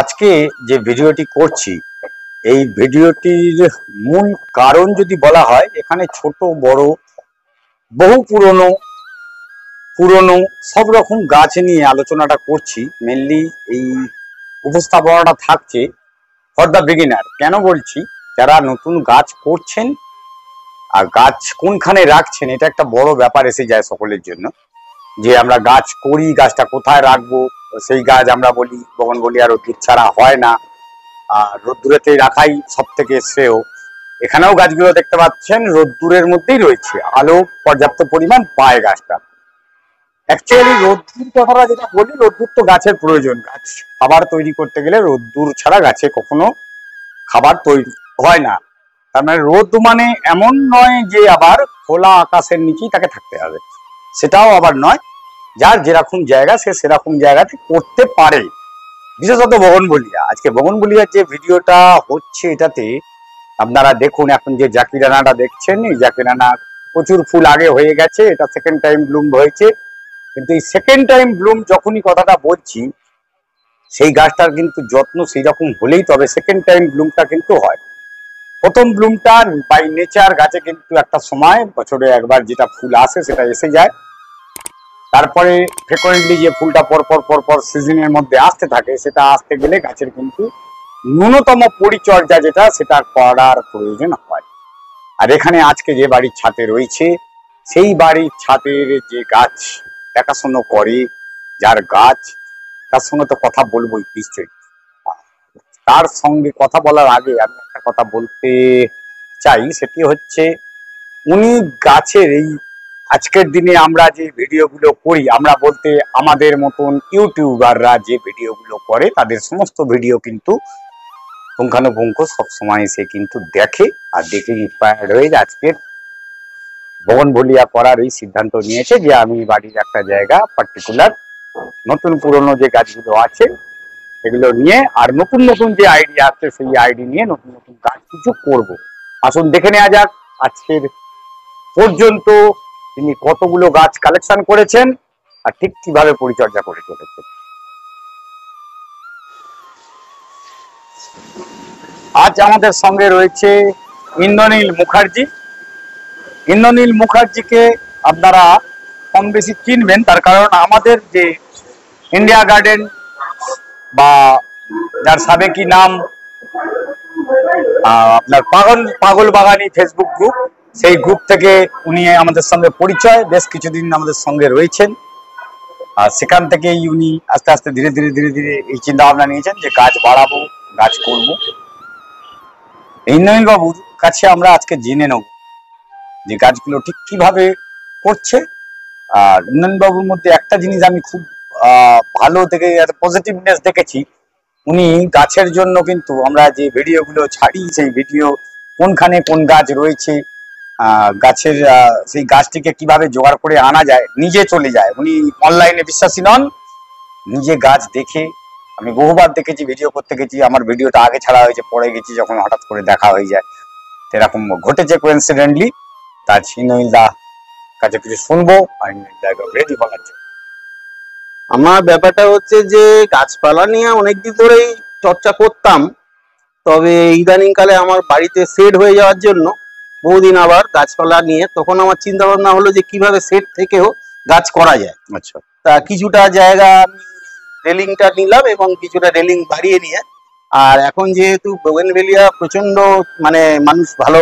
আজকে যে ভিডিওটি করছি এই ভিডিওটির মূল কারণ যদি বলা হয়, এখানে ছোট বড় বহু পুরনো সব রকম গাছ নিয়ে আলোচনাটা করছি। মেনলি এই উপস্থাপনাটা থাকছে ফর দ্য বিগিনার। কেন বলছি, যারা নতুন গাছ করছেন আর গাছ কোনখানে রাখছেন, এটা একটা বড় ব্যাপার এসে যায় সকলের জন্য। যে আমরা গাছ করি, গাছটা কোথায় রাখবো, সেই গাছ আমরা বলি বগনভেলিয়া রোদ্দুর ছাড়া হয় না, আর রোদ্দুরেতে রাখাই সব থেকে শ্রেয়। এখানেও গাছগুলো দেখতে পাচ্ছেন রোদ্দুরের মধ্যেই রয়েছে, আলো পর্যাপ্ত পরিমাণ পায় গাছটা। অ্যাকচুয়ালি রোদ্দুর কথাটা যেটা বলি, রোদ্দুর তো গাছের প্রয়োজন। গাছ খাবার তৈরি করতে গেলে রোদ্দুর ছাড়া গাছে কখনো খাবার তৈরি হয় না। তার মানে রোদ মানে এমন নয় যে আবার খোলা আকাশের নিচেই তাকে থাকতে হবে, সেটাও আবার নয়। যার যেরকম জায়গা সে সেরকম জায়গাতে করতে পারে। বিশেষত বগনভেলিয়া, আজকে বগনভেলিয়ার যে ভিডিওটা হচ্ছে, এটাতে আপনারা দেখুন, এখন যে জাকিরানাটা দেখছেন, এই জাকিরানা প্রচুর ফুল আগে হয়ে গেছে, এটা সেকেন্ড টাইম ব্লুম হয়েছে। কিন্তু এই সেকেন্ড টাইম ব্লুম যখনই কথাটা বলছি, সেই গাছটার কিন্তু যত্ন সেই রকম হলেই তবে সেকেন্ড টাইম ব্লুমটা কিন্তু হয়। প্রথম ব্লুমটা বাই নেচার গাছে কিন্তু একটা সময় বছরে একবার যেটা ফুল আসে সেটা এসে যায়। তারপরে ফ্রিকোয়েন্টলি যে ফুলটা পরপর সিজনের মধ্যে আসতে থাকে, সেটা আসতে গেলে গাছের কিন্তু ন্যূনতম পরিচর্যা যেটা সেটা করার প্রয়োজন হয়। আর এখানে আজকে যে বাড়ির ছাদে রয়েছে, সেই বাড়ির ছাদের যে গাছ দেখাশোনা করে, যার গাছ, তার সঙ্গে তো কথা বলবোই নিশ্চয়ই। তার সঙ্গে কথা বলার আগে আমি একটা কথা বলতে চাই, সেটি হচ্ছে উনি গাছের এই আজকের দিনে আমরা যে ভিডিওগুলো করি, আমরা বলতে আমাদের মতন ইউটিউবাররা যে ভিডিওগুলো করে, তাদের সমস্ত ভিডিও কিন্তু পুঙ্খানুপুঙ্খ সবসময় সে কিন্তু দেখে, আর দেখে ইন্সপায়ার্ড হয়ে আজকের বগনভেলিয়া করার এই সিদ্ধান্ত নিয়েছে যে আমি বাড়ির একটা জায়গা পার্টিকুলার নতুন পুরনো যে গাছগুলো আছে সেগুলো নিয়ে, আর নতুন যে আইডিয়া আছে সেই আইডিয়া নিয়ে নতুন গাছ কিছু করব। আসুন দেখে নেওয়া যাক আজকের পর্যন্ত তিনি কতগুলো গাছ কালেকশন করেছেন আর ঠিক কিভাবে পরিচর্যা করে চলেছেন। আজ আমাদের সঙ্গে রয়েছে ইন্দ্রনীল মুখার্জি। ইন্দ্রনীল মুখার্জিকে আপনারা কম বেশি চিনবেন, তার কারণ আমাদের যে ইন্ডিয়া গার্ডেন বা যার সাবেকি নাম আপনার পাগল বাগানি ফেসবুক গ্রুপ, সেই গ্রুপ থেকে উনি আমাদের সঙ্গে পরিচয়, বেশ কিছুদিন আমাদের সঙ্গে রয়েছেন। আর সেখান থেকেই উনি আস্তে আস্তে ধীরে ধীরে এই চিন্তা ভাবনা নিয়েছেন যে গাছ বাড়াবো, গাছ করবো। ইন্দ্রনীল বাবুর কাছে আমরা আজকে জেনে নেব যে গাছগুলো ঠিক কিভাবে করছে। আর ইন্দ্রনীল বাবুর মধ্যে একটা জিনিস আমি খুব ভালো থেকে পজিটিভনেস দেখেছি, উনি গাছের জন্য কিন্তু আমরা যে ভিডিওগুলো ছাড়ি, সেই ভিডিও কোনখানে কোন গাছ রয়েছে, গাছের সেই গাছটিকে কিভাবে জোগাড় করে আনা যায়, নিজে চলে যায়। উনি অনলাইনে বিশ্বাসী নন, নিজে গাছ দেখে। আমি বহুবার দেখেছি, ভিডিও করতে গেছি, আমার ভিডিওটা আগে ছাড়া হয়েছে, পরে গেছি যখন হঠাৎ করে দেখা হয়ে যায়, এরকম ঘটেছে কোইন্সিডেন্টলি। তার ইন্দ্রনীলদা কাছে কিছু শুনবো আর রেডি বলার জন্য। আমার ব্যাপারটা হচ্ছে যে গাছপালা নিয়ে অনেকদিন ধরেই চর্চা করতাম, তবে ইদানিং কালে আমার বাড়িতে সেট হয়ে যাওয়ার জন্য বহুদিন আবার গাছপালা নিয়ে তখন আমার চিন্তা ভাবনা হলো যে কিভাবে সেট থেকেও গাছ করা যায়। আচ্ছা, তা কিছুটা জায়গা আমি রেলিংটা নিলাম এবং কিছুটা রেলিং বাড়িয়ে নিয়ে, আর এখন যেহেতু বোগেনভেলিয়া প্রচন্ড মানে মানুষ ভালো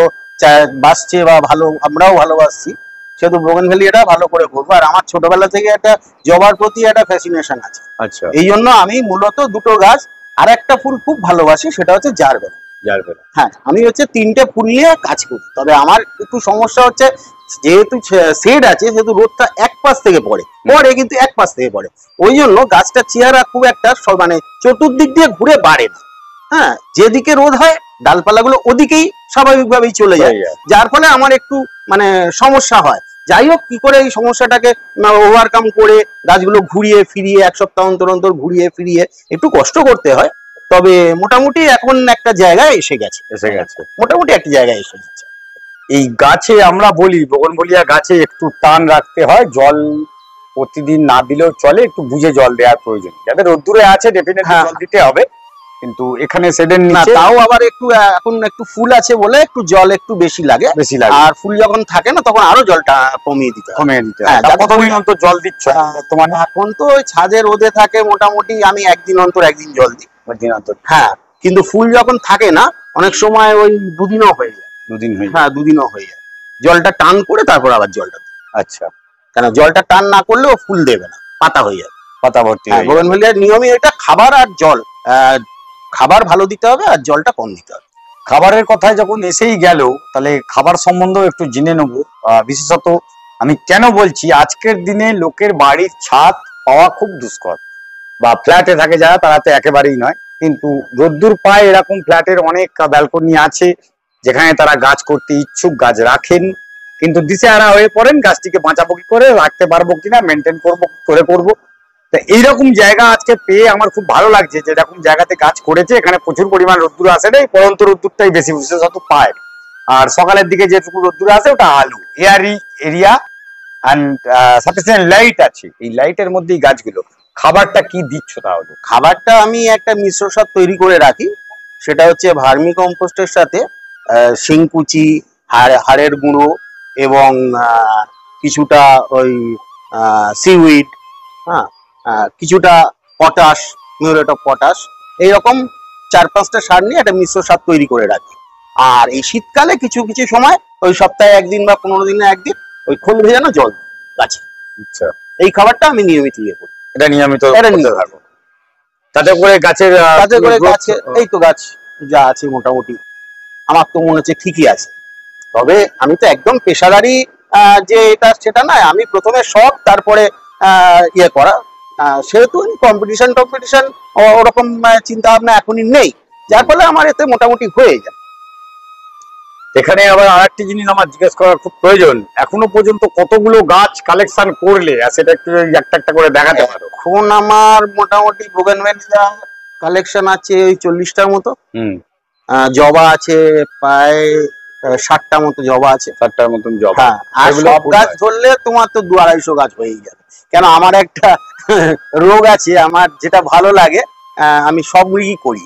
বাসছে বা ভালো আমরাও ভালোবাসছি, সেহেতু বোগেনভেলিয়াটা ভালো করে করবো। আর আমার ছোটবেলা থেকে একটা জবার প্রতি একটা ফ্যাসিনেশন আছে। আচ্ছা, এই জন্য আমি মূলত দুটো গাছ আর একটা ফুল খুব ভালোবাসি, সেটা হচ্ছে জারবেরা। হ্যাঁ, আমি হচ্ছে তিনটে ফুল নিয়ে কাজ করি। তবে আমার একটু সমস্যা হচ্ছে, যেহেতু শেড আছে সেহেতু রোদটা এক পাশ থেকে পড়ে কিন্তু এক পাশ থেকে পড়ে, ওই জন্য গাছটা চেহারা খুব একটা মানে চতুর্দিক দিয়ে ঘুরে বাড়ে না। হ্যাঁ, যেদিকে রোদ হয় ডালপালাগুলো ওদিকেই স্বাভাবিকভাবেই চলে যায়, যার ফলে আমার একটু মানে সমস্যা হয়। যাই হোক, কি করে এই সমস্যাটাকে ওভারকাম করে গাছগুলো ঘুরিয়ে ফিরিয়ে এক সপ্তাহ অন্তর ঘুরিয়ে ফিরিয়ে একটু কষ্ট করতে হয়, তবে মোটামুটি এখন একটা জায়গায় এসে গেছে। মোটামুটি একটা জায়গায় এসে গেছে। এই গাছে আমরা বলি বগনভেলিয়া গাছে একটু টান রাখতে হয়, জল প্রতিদিন না দিলেও চলে, একটু বুঝে জল দেওয়ার প্রয়োজন। যাদের রোদ্দুরে আছে ডেফিনেটলি জল দিতে হবে, কিন্তু এখানে সেডের না, নিচে তাও আবার একটু এখন একটু ফুল আছে বলে একটু জল একটু বেশি লাগে। আর ফুল যখন থাকে না তখন আরো জলটা কমিয়ে দিতে হয়। কতদিন অন্তর জল দিচ্ছ বর্তমানে? এখন তো ওই ছাদে রোদে থাকে, মোটামুটি আমি একদিন অন্তর একদিন জল দিই। একদিন অন্তর? হ্যাঁ, কিন্তু ফুল যখন থাকে না অনেক সময় ওই দুদিনও হয়ে যায়। হ্যাঁ, দুদিনও হয়ে যায়। জলটা টান করে তারপর আবার জলটা দিই। আচ্ছা, কেন জলটা টান না করলেও ফুল দেবে না, পাতা হয়ে যাবে, পাতা ভর্তি। বোগেনভেলিয়ার নিয়মই এটা। খাবার আর জল, খাবার ভালো দিতে হবে আর জলটা কম দিতে হবে। খাবারের কথায় যখন এসেই গেল, তাহলে খাবার সম্বন্ধেও একটু জেনে নেবো। বিশেষত আমি কেন বলছি, আজকের দিনে লোকের বাড়ির ছাদ পাওয়া খুব দুষ্কর, বা ফ্ল্যাটে থাকে যারা তারা তো একেবারেই নয়, কিন্তু রোদ্দুর পায় এরকম ফ্ল্যাটের অনেক ব্যালকনি আছে যেখানে তারা গাছ করতে ইচ্ছুক, গাছ রাখেন, কিন্তু দিশেহারা হয়ে পড়েন গাছটিকে বাঁচাবো কি করে, রাখতে পারবো কিনা, মেনটেন করবো কি করে করবো। তা এইরকম জায়গা আজকে পেয়ে আমার খুব ভালো লাগছে, যে এরকম জায়গাতে কাজ করেছে, এখানে প্রচুর পরিমাণ রোদ্দুর আসে না, পরন্ত রোদ্দুরটাই বেশি বিশেষত পায়। আর সকালের দিকে যেটুকু রোদ্দুর আসে ওটা আলো, Airee area and sufficient light আছে। এই লাইটের মধ্যেই গাছগুলো। খাবারটা কি দিচ্ছ তাহলে? খাবারটা আমি একটা মিশ্র সার তৈরি করে রাখি, সেটা হচ্ছে ভার্মি কম্পোস্টের সাথে শিংকুচি, হাড়ের গুঁড়ো এবং কিছুটা ওই সিউইড, হ্যাঁ, কিছুটা পটাশ, মিউরেট অফ পটাশ, এইরকম 4-5টা সার নিয়ে একটা মিশ্র সার তৈরি করে রাখি। আর এই শীতকালে কিছু কিছু সময় ওই সপ্তাহে একদিন বা 15 দিনে একদিন ওই খোল ভেজানো জল গাছে। আচ্ছা, এই খাবারটা আমি নিয়মিত ইয়ে করি। এটা নিয়মিত তাতে করে গাছের এই তো গাছ যা আছে মোটামুটি আমার তো মনে হচ্ছে ঠিকই আছে। তবে আমি তো একদম পেশাদারি যে এটা সেটা নয়, আমি প্রথমে শখ, তারপরে ইয়ে করা। সেহেতু কম্পিটিশন ওরকম চিন্তা ভাবনা এখনই নেই, যার ফলে আমার এতে মোটামুটি হয়ে যায়। এখানে আবার আরেকটি জিনিস আমার জিজ্ঞেস করার খুব প্রয়োজন, এখনো পর্যন্ত কতগুলো গাছ কালেকশন করলে, সেটা একটু একটা একটা করে দেখাতে পারো? এখন আমার মোটামুটি বোগেনভেলিয়া কালেকশন আছে ওই 40টার মতো। জবা আছে প্রায় 60টা মতো জবা আছে। 60টার মতন জবা। হ্যাঁ, আর সব গাছ ধরলে তোমার তো 200-250 গাছ হয়েই যাবে। কেন আমার একটা রোগ আছে, আমার যেটা ভালো লাগে আমি সবই করি,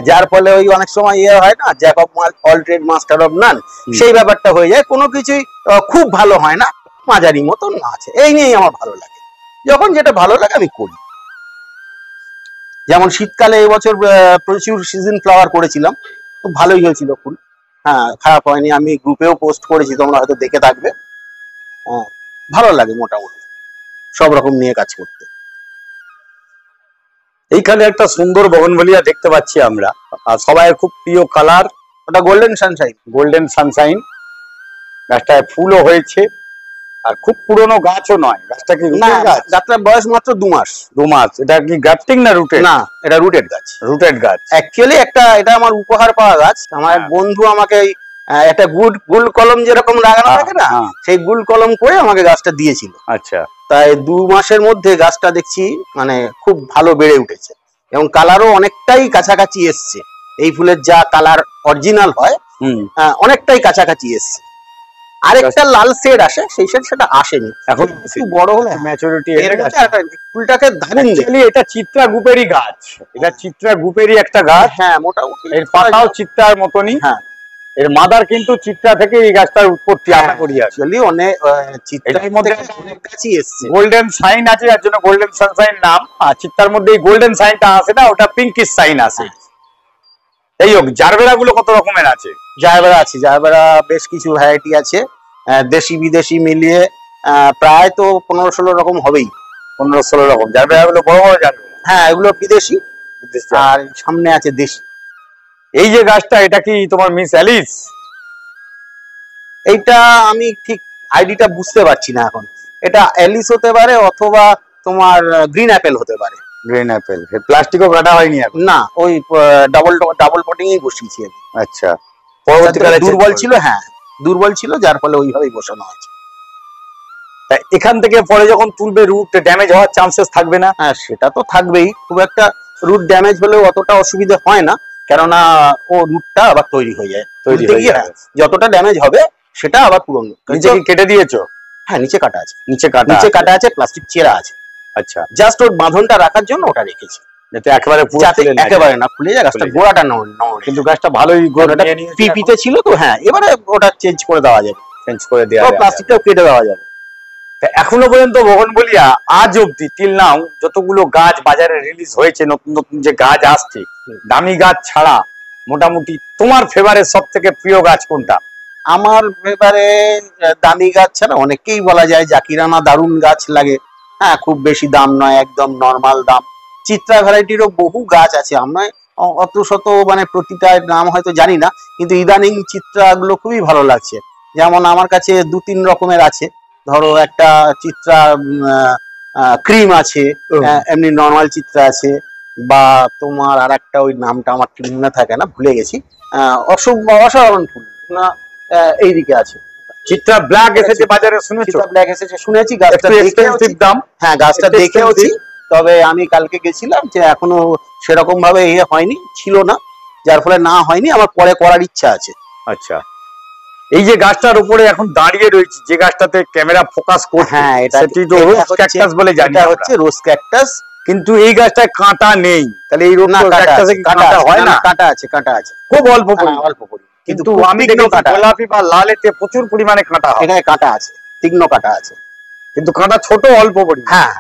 যার ফলে ওই অনেক সময় ইয়ে হয় না, Jack of all trade master of নান, সেই ব্যাপারটা হয়ে যায়। কোনো কিছুই খুব ভালো হয় না, মাঝারি মতন আছে। এই নিয়েই আমার ভালো লাগে, যখন যেটা ভালো লাগে আমি করি। যেমন শীতকালে এবছর প্রচুর সিজন ফ্লাওয়ার করেছিলাম, খুব ভালোই হয়েছিল ফুল। হ্যাঁ, খারাপ হয়নি। আমি গ্রুপেও পোস্ট করেছি, তোমরা হয়তো দেখে থাকবে। ভালো লাগে মোটামুটি সব রকম নিয়ে কাজ করতে। এইখানে একটা সুন্দর বোগেনভেলিয়া দেখতে পাচ্ছি আমরা, আর সবাই খুব প্রিয় কালার, ওটা গোল্ডেন সানশাইন। Golden Sunshine. গাছটায় ফুলও হয়েছে, আর খুব পুরনো গাছও নয়। গাছটা কি গাছটার বয়স মাত্র 2 মাস। 2 মাস। এটা কি গ্রাফটিং না রুটেড? না, এটা রুটেড গাছ। রুটেড গাছ। অ্যাকচুয়ালি এটা আমার উপহার পাওয়া গাছ। আমার এক বন্ধু আমাকে একটা গুল কলম যেরকম লাগানো থাকে না, সেই গুল কলম করে আমাকে গাছটা দিয়েছিল। আচ্ছা, তাই 2 মাসের মধ্যে গাছটা দেখছি মানে খুব ভালো বেড়ে উঠেছে, এবং কালারও অনেকটাই কাছাকাছি এসছে। এই ফুলের যা কালার অরিজিনাল হয় অনেকটাই কাছাকাছি এসছে। আরেকটা লাল শেড আসে, সেই শেড সেটা আসেনি এখন, একটু বড় হলে ম্যাচুরিটি এর গেছে। ফুলটাকে দারুণ দেখি। এটা চিত্রা গ্রুপেরই গাছ, এটা চিত্রা গ্রুপেরই একটা গাছ। হ্যাঁ, মোটামুটি এর পাতাও চিত্রার মতনই। হ্যাঁ, এর মাদার কিন্তু চিত্রা থেকে এই গাছটার উৎপত্তি। আশা করি অ্যাকচুয়ালি অনেক চিত্রার মধ্যে অনেক গাছই এসছে। গোল্ডেন সাইন আছে, যার জন্য গোল্ডেন সানশাইন নাম। আর চিত্রার মধ্যে এই গোল্ডেন সাইনটা আসে না, ওটা পিঙ্কিশ সাইন আসে। এই হোক, জারবেরা গুলো কত রকমের আছে? জারবেরা আছে, জারবেরা বেশ কিছু ভ্যারাইটি আছে, দেশি বিদেশি মিলিয়ে প্রায় তো 15-16 রকম হবেই। 15-16 রকম জারবেরা গুলো, বড় বড় জারবেরা। হ্যাঁ, এগুলো বিদেশি, আর সামনে আছে দেশি। এই যে গাছটা, এটা কি তোমার মিস অ্যালিস? এইটা আমি ঠিক আইডিটা বুঝতে পারছি না এখন। এটা অ্যালিস হতে পারে, অথবা তোমার গ্রিন অ্যাপেল হতে পারে। Green Apple. প্লাস্টিকও কাটা হয়নি এখন? না, ওই ডাবল পটিংই বসিয়েছি আমি। আচ্ছা, পরবর্তীকালে দুর্বল ছিল। হ্যাঁ, দুর্বল ছিল, যার ফলে ওইভাবেই বসানো হয়েছে। এখান থেকে পরে যখন তুলবে, রুট ড্যামেজ হওয়ার চান্সেস থাকবে না? হ্যাঁ, সেটা তো থাকবেই। খুব একটা রুট ড্যামেজ হলেও অতটা অসুবিধা হয় না, কেননা ও রুটটা আবার তৈরি হয়ে যায়। যতটা ড্যামেজ হবে সেটা আবার পূরণ। নিচে কি কেটে দিয়েছো? হ্যাঁ, নিচে কাটা আছে, নিচে কাটা আছে, প্লাস্টিক চেরা আছে। আচ্ছা, জাস্ট ওর বাঁধনটা রাখার জন্য ওটা রেখেছি, যাতে একেবারে একেবারে না খুলে যায়, গাছটা গোড়াটা কিন্তু গাছটা ভালোই পিপিতে ছিল তো। হ্যাঁ, এবারে ওটা চেঞ্জ করে দেওয়া যাবে, প্লাস্টিকটাও কেটে দেওয়া যাবে। এখনো পর্যন্ত বোগনভেলিয়া আজ অব্দি টিল নাও যতগুলো গাছ বাজারে রিলিজ হয়েছে, নতুন নতুন যে গাছ আসছে, দামি গাছ ছাড়া মোটামুটি তোমার ফেভারের সব থেকে প্রিয় গাছ কোনটা? আমার ব্যাপারে দামি গাছ ছাড়া অনেককেই বলা যায় জাকিরানা দারুণ গাছ লাগে। হ্যাঁ, খুব বেশি দাম নয়, একদম নর্মাল দাম। চিত্রা ভ্যারাইটিরও বহু গাছ আছে, আমরা অত শত মানে প্রতিটার নাম হয়তো জানি না, কিন্তু ইদানিং চিত্রাগুলো খুবই ভালো লাগছে। যেমন আমার কাছে 2-3 রকমের আছে। ধরো একটা চিত্রা ক্রিম আছে, এমনি নর্মাল চিত্রা আছে, বা তোমার আর একটা ওই নামটা আমার ঠিক মনে থাকে না, ভুলে গেছি। অসাধারণ ফুল না, এইদিকে আছে চিত্রা ব্ল্যাক এসেছে বাজারে, শুনেছো? ব্ল্যাক এসেছে শুনেছি, গাছটা এক্সপেন্সিভ দাম। হ্যাঁ, গাছটা দেখেওছি, তবে আমি কালকে গেছিলাম যে এখনো সেরকম ভাবে হয়নি, ছিল না, যার ফলে না হয়নি, আমার পরে করার ইচ্ছা আছে। আচ্ছা, এই যে গাছটার উপরে এখন দাঁড়িয়ে রয়েছে, যে গাছটাতে ক্যামেরা ফোকাস করছে, হ্যাঁ, সেটি তো রোজ ক্যাকটাস বলে জানি, এটা হচ্ছে রোজ ক্যাকটাস। কিন্তু এই গাছটায় কাঁটা নেই, তাহলে এই রোজ ক্যাকটাসে কাঁটা হয় না? কাঁটা আছে, খুব অল্প অল্প পরিমাণ, কিন্তু আমি দেখেছি গোলাপি বা লালেতে প্রচুর পরিমাণে কাঁটা হয়। এখানে কাঁটা আছে, তীক্ষ্ণ কাঁটা আছে, কিন্তু কাঁটা ছোট অল্প পরিমাণ। হ্যাঁ,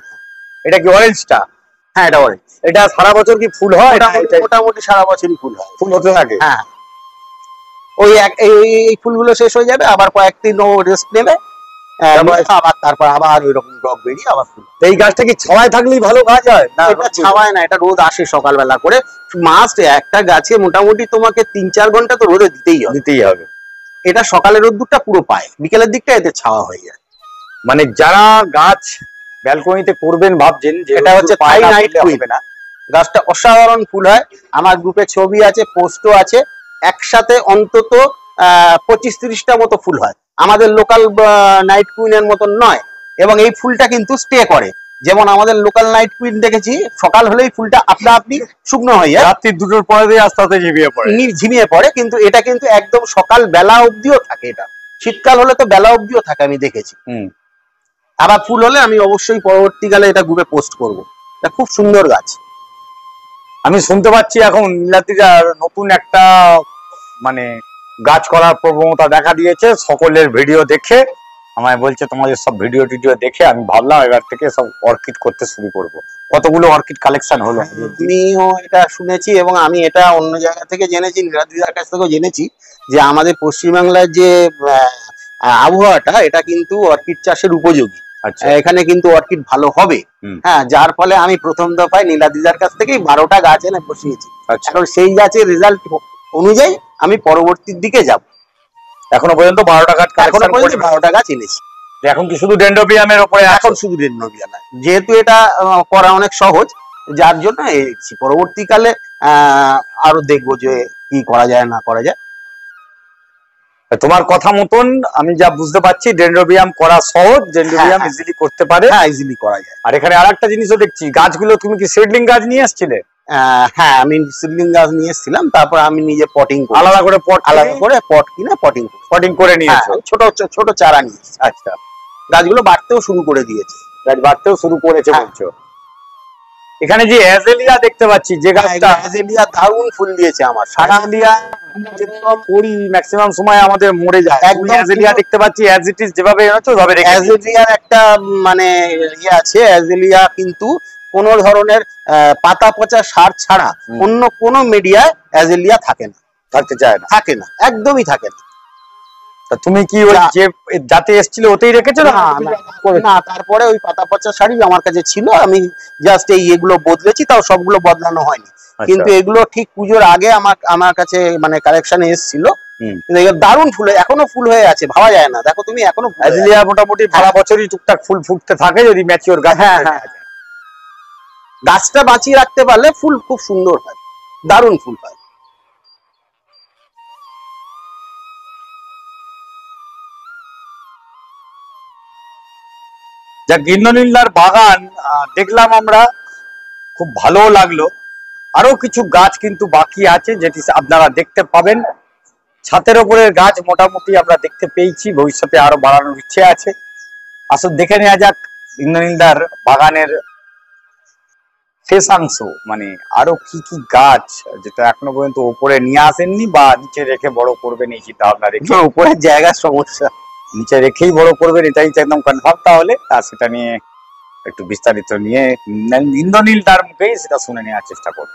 এটা কি অরেঞ্জটা? হ্যাঁ, এটা অরেঞ্জ। এটা সারা বছর কি ফুল হয়? মোটামুটি সারা বছরই ফুল হয়, ফুল হতে থাকে। হ্যাঁ, ওই এই ফুলগুলো শেষ হয়ে যাবে, আবার কয়েকদিন ও রেস্ট নেবে, আবার তারপর আবার ওই রকম ডগ বেরিয়ে আবার ফুল। এই গাছটা কি ছাওয়ায় থাকলেই ভালো গাছ হয়? না, এটা ছাওয়ায় না, এটা রোদ আসে সকালবেলা করে, মাস্ট একটা গাছে মোটামুটি তোমাকে 3-4 ঘন্টা তো রোদে দিতেই হবে। এটা সকালের রোদ্দুরটা পুরো পায়, বিকেলের দিকটা এতে ছাওয়া হয়ে যায়। মানে যারা গাছ ব্যালকনিতে করবেন ভাবছেন, এটা হচ্ছে থাই নাইট কুইন, গাছটা অসাধারণ ফুল হয়। আমার গ্রুপে ছবি আছে, পোস্টও আছে, একসাথে অন্তত 25-30টা মতো ফুল হয়। আমাদের লোকাল নাইট কুইনের মতন নয়, এবং এই ফুলটা কিন্তু স্টে করে। যেমন আমাদের লোকাল নাইট কুইন দেখেছি, সকাল হলেই ফুলটা আপনি শুকনো হয়ে যায়, রাত্রি 2টোর পরে দিয়ে আস্তে আস্তে ঝিমিয়ে পড়ে, কিন্তু এটা কিন্তু একদম সকাল বেলা অবধিও থাকে। এটা শীতকাল হলে তো বেলা অবধিও থাকে, আমি দেখেছি। আবার ফুল হলে আমি অবশ্যই পরবর্তীকালে এটা গ্রুপে পোস্ট করব। এটা খুব সুন্দর গাছ। আমি শুনতে পাচ্ছি এখন নীলাদ্রিরা নতুন একটা মানে গাছ করার প্রবণতা দেখা দিয়েছে। সকলের ভিডিও দেখে আমায় বলছে, তোমাদের সব ভিডিও দেখে আমি ভাবলাম এবার থেকে সব অর্কিড করতে শুরু করব। কতগুলো অর্কিড কালেকশন হলো? আমিও এটা শুনেছি, এবং আমি এটা অন্য জায়গা থেকে জেনেছি, নীলাদ্রিদার কাছ থেকেও জেনেছি, যে আমাদের পশ্চিমবাংলার যে আবহাওয়াটা, এটা কিন্তু অর্কিড চাষের উপযোগী। এখানে কিন্তু অর্কিড ভালো হবে। হ্যাঁ, যার ফলে আমি প্রথম দফায় নীলাদ্রিদার কাছ থেকেই 12টা গাছ এনে বসিয়েছি। এখন সেই গাছের রেজাল্ট অনুযায়ী আমি পরবর্তীর দিকে যাব। এখনো পর্যন্ত 12টা গাছ এনেছি। এখন কি শুধু ডেন্ড্রোবিয়ামের উপরে? এখন শুধু ডেন্ড্রোবিয়াম, যেহেতু এটা করা অনেক সহজ, যার জন্য এনেছি। পরবর্তীকালে আরো দেখবো যে কি করা যায় না করা যায়। তোমার কথা মতন আমি যা বুঝতে পারছি, ডেন্ড্রোবিয়াম করা সহজ, ডেন্ড্রোবিয়াম ইজিলি করতে পারে। হ্যাঁ, ইজিলি করা যায়। আর এখানে আরেকটা জিনিসও দেখছি, গাছগুলো তুমি কি সিডলিং গাছ নিয়ে আসছিলে? হ্যাঁ, আমি সিডলিং গাছ নিয়ে এসেছিলাম, তারপর আমি নিজে পটিং আলাদা করে পট কিনে পটিং করে নিয়েছি। ছোট চারা নিয়েছি। আচ্ছা, গাছগুলো বাড়তেও শুরু করে দিয়েছে। বলছো। এখানে যে অ্যাজেলিয়া দেখতে পাচ্ছি, যে গাছটা অ্যাজেলিয়া দারুণ ফুল দিয়েছে। আমার সারালিয়া করি ম্যাক্সিমাম সময় আমাদের মরে যায়, একদম অ্যাজেলিয়া দেখতে পাচ্ছি অ্যাজ ইট ইজ যেভাবে এনেছো ওভাবে রেখেছি। অ্যাজেলিয়ার একটা মানে আছে, অ্যাজেলিয়া কিন্তু কোন ধরনের পাতা পচা সার ছাড়া অন্য কোন মিডিয়ায় অ্যাজেলিয়া থাকে না, থাকে না, একদমই থাকে না। তুমি কি ওই যে যাতে এসেছিল ওতেই রেখেছো? না, তারপরে ওই পাতা পচা শাড়ি আমার কাছে ছিল, আমি জাস্ট এগুলো বদলেছি, তাও সবগুলো বদলানো হয়নি। কিন্তু এগুলো ঠিক পুজোর আগে আমার কাছে মানে কালেকশনে এসেছিল। দারুণ ফুল, এখনো ফুল হয়ে আছে, ভাবা যায় না। দেখো তুমি, এখনো অ্যাজেলিয়া মোটামুটি সারা বছরই টুকটাক ফুল ফুটতে থাকে যদি ম্যাচিওর গাছ। হ্যাঁ, গাছটা বাঁচিয়ে রাখতে পারলে ফুল খুব সুন্দর হয়, দারুণ ফুল হয়। যা গিন্ননীলার বাগান দেখলাম আমরা, খুব ভালো লাগলো। আরো কিছু গাছ কিন্তু বাকি আছে, যেটি আপনারা দেখতে পাবেন। ছাতের ওপরের গাছ মোটামুটি আমরা দেখতে পেয়েছি, ভবিষ্যতে আরো বাড়ানোর ইচ্ছে আছে। আসলে দেখে নেওয়া যাক ইন্দ্রনীলদার বাগানের শেষাংশ, মানে আরো কি কি গাছ যেটা এখনো পর্যন্ত উপরে নিয়ে আসেননি বা নিচে রেখে বড় করবেন এই চিন্তা ভাবনা রেখে। উপরের জায়গার সমস্যা, নিচে রেখেই বড় করবেন এটাই একদম কনফার্ম। তাহলে আর সেটা নিয়ে একটু বিস্তারিত নিয়ে ইন্দ্রনীলদার মুখেই সেটা শুনে নেওয়ার চেষ্টা করব।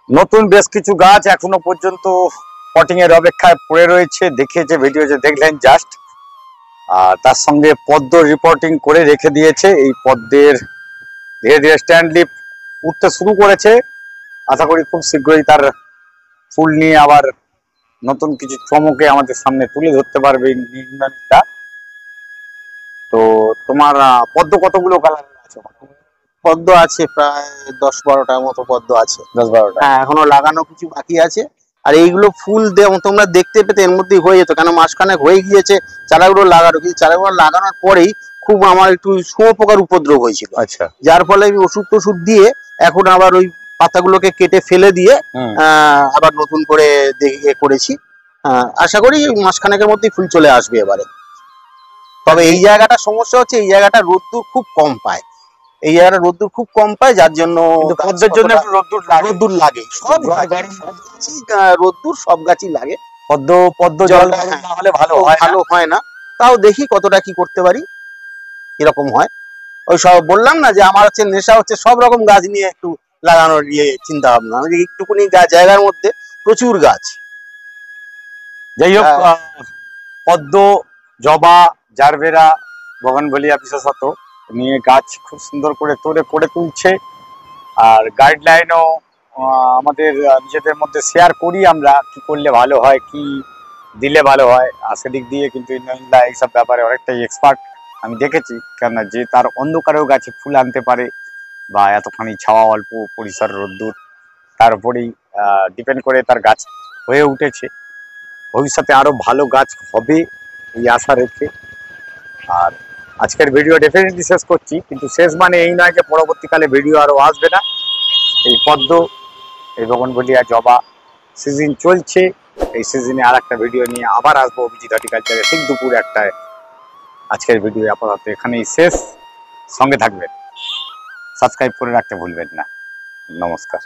নতুন বেশ কিছু গাছ এখনো পর্যন্ত পটিং এর অপেক্ষায় পড়ে রয়েছে, দেখিয়েছে ভিডিও যে দেখলেন জাস্ট। আর তার সঙ্গে পদ্ম রিপোর্টিং করে রেখে দিয়েছে। এই পদ্মের ধীরে ধীরে স্ট্যান্ড লিপ উঠতে শুরু করেছে। আশা করি খুব শীঘ্রই তার ফুল নিয়ে আবার নতুন কিছু চমকে আমাদের সামনে তুলে ধরতে পারবে ইন্দ্রনীলদা। তো তোমার পদ্ম কতগুলো কালার আছে? পদ্ম আছে প্রায় 10-12টার মতো পদ্ম আছে। 10-12টা? হ্যাঁ, এখনো লাগানো কিছু বাকি আছে। আর এইগুলো ফুল তোমরা দেখতে পেতে এর মধ্যেই হয়ে যেত, কেন মাসখানেক হয়ে গিয়েছে চারাগুলো লাগানো, কিন্তু চারাগুলো লাগানোর পরেই খুব আমার একটু শুঁয়োপোকার উপদ্রব হয়েছিল। আচ্ছা। যার ফলে আমি ওষুধ টষুধ দিয়ে এখন আবার ওই পাতাগুলোকে কেটে ফেলে দিয়ে আবার নতুন করে করেছি। আশা করি মাসখানেকের মধ্যেই ফুল চলে আসবে এবারে। তবে এই জায়গাটা সমস্যা হচ্ছে, এই জায়গাটা রোদ্দুর খুব কম পায়। এই জায়গাটা রোদ্দুর খুব কম পায়, যার জন্য পদ্মের জন্য একটু রোদ্দুর লাগে। সব রোদ্দুর সব গাছই লাগে। পদ্ম জল না হলে ভালো হয় না। তাও দেখি কতটা কি করতে পারি, এরকম হয়। ওই সব বললাম না যে আমার হচ্ছে নেশা হচ্ছে সব রকম গাছ নিয়ে একটু লাগানোর চিন্তা ভাবনা। একটুকুনি জায়গার মধ্যে প্রচুর গাছ। যাই হোক, পদ্ম, জবা, জারবেরা, বগনভেলিয়া বিশেষত নিয়ে গাছ খুব সুন্দর করে করে তুলছে। আর গাইডলাইনও আমাদের নিজেদের মধ্যে শেয়ার করি আমরা, কি করলে ভালো হয়, কি দিলে ভালো হয়। আর সেদিক দিয়ে কিন্তু ইন্দ্রনীলদা এইসব ব্যাপারে অনেকটাই এক্সপার্ট আমি দেখেছি। কেননা যে তার অন্ধকারেও গাছে ফুল আনতে পারে বা এতখানি ছাওয়া, অল্প পরিসর রোদ্দুর, তার উপরেই ডিপেন্ড করে তার গাছ হয়ে উঠেছে। ভবিষ্যতে আরো ভালো গাছ হবে এই আশা রেখে। আর আজকের ভিডিও ডেফিনেটলি শেষ করছি, কিন্তু শেষ মানে এই নয় যে পরবর্তীকালে ভিডিও আরো আসবে না। এই পদ্ম, এই বগনভেলিয়া, জবা সিজন চলছে। এই সিজনে আর একটা ভিডিও নিয়ে আবার আসবো অভিজিৎ হর্টিকালচারে ঠিক দুপুর 1টায়। আজকের ভিডিও আপাতত এখানেই শেষ। সঙ্গে থাকবেন, সাবস্ক্রাইব করে রাখতে ভুলবেন না। নমস্কার।